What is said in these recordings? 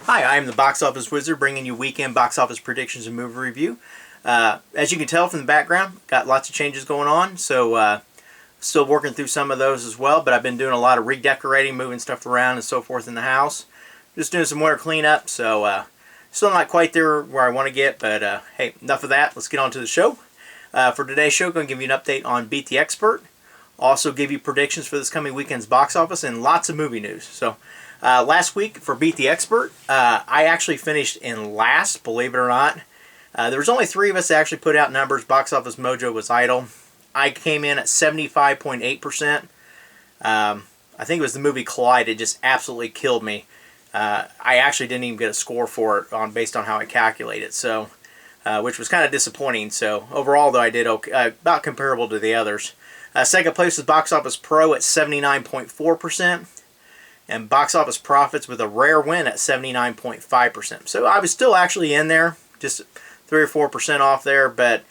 Hi, I am the Box Office Wizard, bringing you weekend box office predictions and movie review. As you can tell from the background, got lots of changes going on, so still working through some of those as well, but I've been doing a lot of redecorating, moving stuff around and so forth in the house. Just doing some winter cleanup, so still not quite there where I want to get, but hey, enough of that. Let's get on to the show. For today's show, I'm going to give you an update on Beat the Expert. Also give you predictions for this coming weekend's box office and lots of movie news. So last week for Beat the Expert, I actually finished in last, believe it or not. There was only 3 of us that actually put out numbers. Box Office Mojo was idle. I came in at 75.8%. I think it was the movie Collide. It just absolutely killed me. I actually didn't even get a score for it based on how I calculated, so which was kind of disappointing. So overall, though, I did okay, about comparable to the others. Second place was Box Office Pro at 79.4%. And Box Office Profits with a rare win at 79.5%. So I was still actually in there, just 3 or 4% off there, but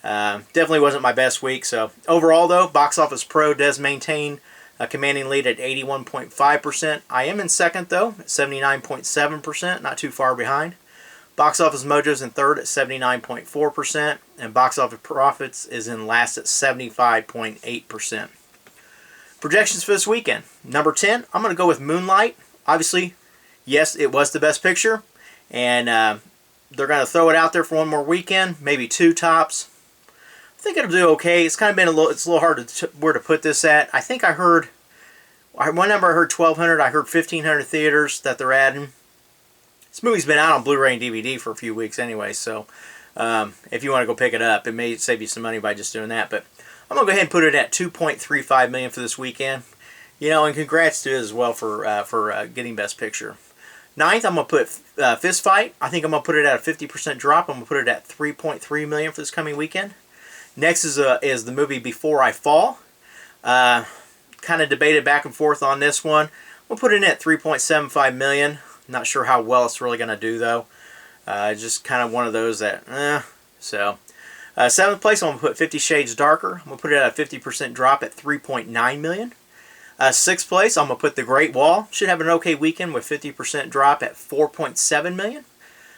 definitely wasn't my best week. So overall, though, Box Office Pro does maintain a commanding lead at 81.5%. I am in second, though, at 79.7%, not too far behind. Box Office Mojo's in third at 79.4%, and Box Office Profits is in last at 75.8%. Projections for this weekend. Number 10, I'm going to go with Moonlight. Obviously, yes, it was the best picture, and they're going to throw it out there for one more weekend, maybe 2 tops. I think it'll do okay. It's kind of been it's a little hard to where to put this at. I think I heard, one number I heard 1,200, I heard 1,500 theaters that they're adding. This movie's been out on Blu-ray and DVD for a few weeks anyway, so if you want to go pick it up, it may save you some money by just doing that, but I'm going to go ahead and put it at $2.35 million for this weekend. You know, and congrats to it as well for getting Best Picture. Ninth, I'm going to put Fist Fight. I think I'm going to put it at a 50% drop. I'm going to put it at $3.3 million for this coming weekend. Next is the movie Before I Fall. Kind of debated back and forth on this one. We'll put it in at $3.75 million. Not sure how well it's really going to do, though. Just kind of one of those that, so... 7th place, I'm going to put 50 Shades Darker. I'm going to put it at a 50% drop at $3.9 million. 6th place, I'm going to put The Great Wall. Should have an okay weekend with 50% drop at $4.7 million.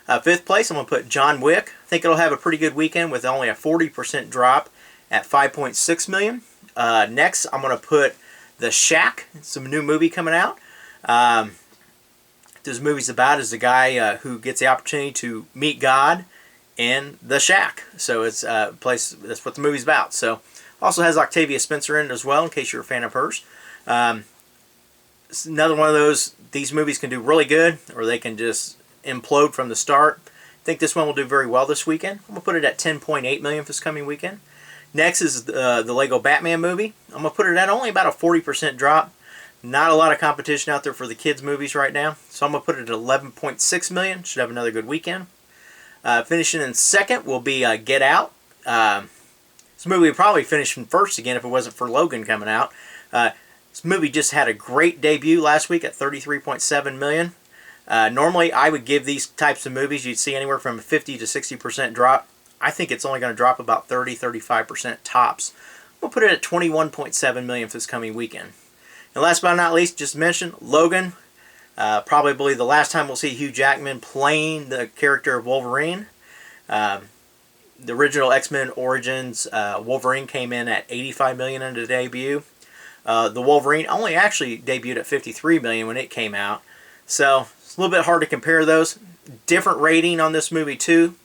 5th place, I'm going to put John Wick. I think it'll have a pretty good weekend with only a 40% drop at $5.6 million. Next, I'm going to put The Shack. It's some new movie coming out. This movie's about is the guy who gets the opportunity to meet God in the shack. So it's a place, that's what the movie's about. So also has Octavia Spencer in it as well, in case you're a fan of hers. It's another one of those, these movies can do really good, or they can just implode from the start. I think this one will do very well this weekend. I'm going to put it at $10.8 million for this coming weekend. Next is the Lego Batman movie. I'm going to put it at only about a 40% drop. Not a lot of competition out there for the kids' movies right now. So I'm going to put it at $11.6 million. Should have another good weekend. Finishing in second will be Get Out. This movie would probably finish in first again if it wasn't for Logan coming out. This movie just had a great debut last week at $33.7 million. Normally, I would give these types of movies, you'd see anywhere from a 50 to 60% drop. I think it's only going to drop about 30-35% tops. We'll put it at $21.7 million for this coming weekend. And last but not least, just mentioned Logan. Probably the last time we'll see Hugh Jackman playing the character of Wolverine. The original X-Men Origins Wolverine came in at $85 million in the debut. The Wolverine only actually debuted at $53 million when it came out. So it's a little bit hard to compare those. Different rating on this movie too.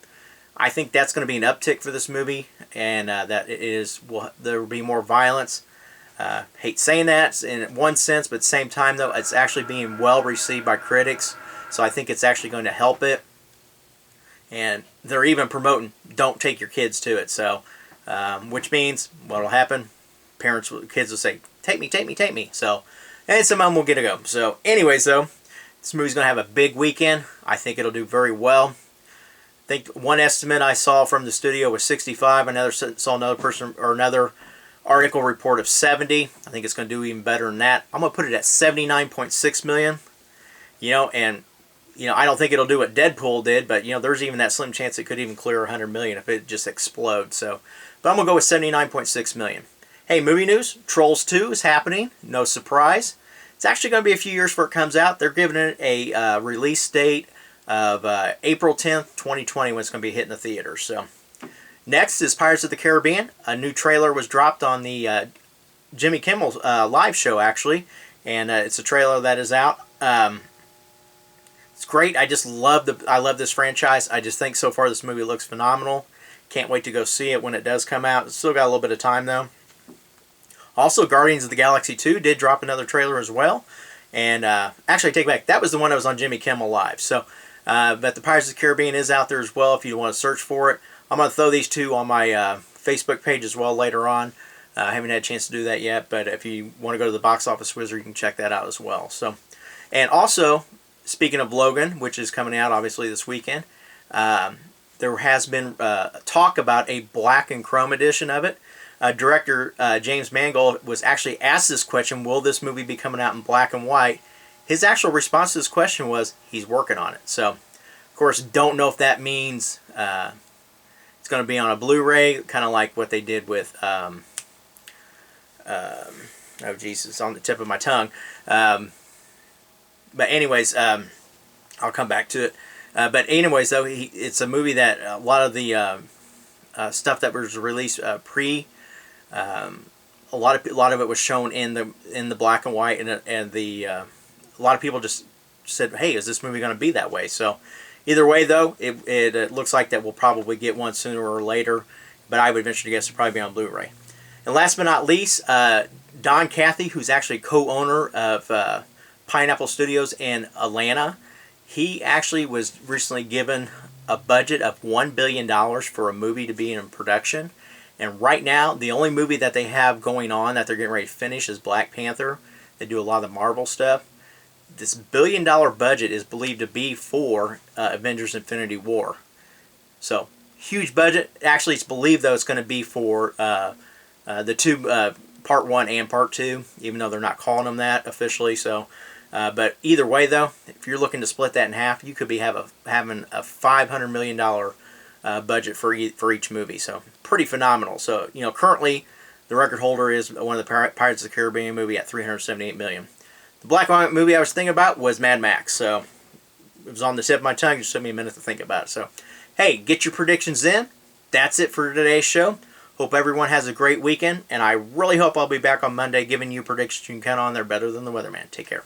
I think that's going to be an uptick for this movie, and that it is there will be more violence. Hate saying that in one sense, but at the same time, though, it's actually being well received by critics, so I think it's actually going to help it. And they're even promoting don't take your kids to it, so which means what will happen? Kids will say, take me, take me, take me. So, and some of them will get to go. So, anyways, though, this movie's going to have a big weekend. I think it'll do very well. I think one estimate I saw from the studio was 65. Saw another person or another article report of 70. I think it's going to do even better than that. I'm going to put it at $79.6 million. You know, and you know, I don't think it'll do what Deadpool did, but you know, there's even that slim chance it could even clear $100 million if it just explodes. So, but I'm going to go with $79.6 million. Hey, movie news. Trolls 2 is happening. No surprise. It's actually going to be a few years before it comes out. They're giving it a release date of April 10th, 2020, when it's going to be hitting the theaters. So next is Pirates of the Caribbean. A new trailer was dropped on the Jimmy Kimmel live show, actually, and it's a trailer that is out. It's great. I love this franchise. I just think so far this movie looks phenomenal. Can't wait to go see it when it does come out. It's still got a little bit of time though. Also, Guardians of the Galaxy 2 did drop another trailer as well. And actually, I take it back. That was the one that was on Jimmy Kimmel Live. So, but the Pirates of the Caribbean is out there as well if you want to search for it. I'm going to throw these two on my Facebook page as well later on. I haven't had a chance to do that yet, but if you want to go to the Box Office Wizard, you can check that out as well. So, and also, speaking of Logan, which is coming out obviously this weekend, there has been talk about a black and chrome edition of it. Director James Mangold was actually asked this question, will this movie be coming out in black and white? His actual response to this question was, he's working on it. So, of course, don't know if that means it's going to be on a Blu-ray, kind of like what they did with, oh Jesus, it's on the tip of my tongue. But anyways, I'll come back to it. But anyways, though, it's a movie that a lot of the stuff that was released a lot of it was shown in the black and white, and a lot of people just said, "Hey, is this movie going to be that way?" So, either way, though, it looks like that we'll probably get one sooner or later. But I would venture to guess it'll probably be on Blu-ray. And last but not least, Don Cathy, who's actually co-owner of Pineapple Studios in Atlanta, he actually was recently given a budget of $1 billion for a movie to be in production. And right now, the only movie that they have going on that they're getting ready to finish is Black Panther. They do a lot of the Marvel stuff. This $1 billion budget is believed to be for Avengers Infinity War. So, huge budget. Actually, it's believed, though, it's going to be for the two, Part 1 and Part 2, even though they're not calling them that officially. So, but either way, though, if you're looking to split that in half, you could be having a $500 million budget for each movie. So, pretty phenomenal. So, you know, currently the record holder is one of the Pirates of the Caribbean movie at $378 million. The black and white movie I was thinking about was Mad Max. So, it was on the tip of my tongue. It just took me a minute to think about it. So, hey, get your predictions in. That's it for today's show. Hope everyone has a great weekend, and I really hope I'll be back on Monday giving you predictions you can count on. They're better than the weatherman. Take care.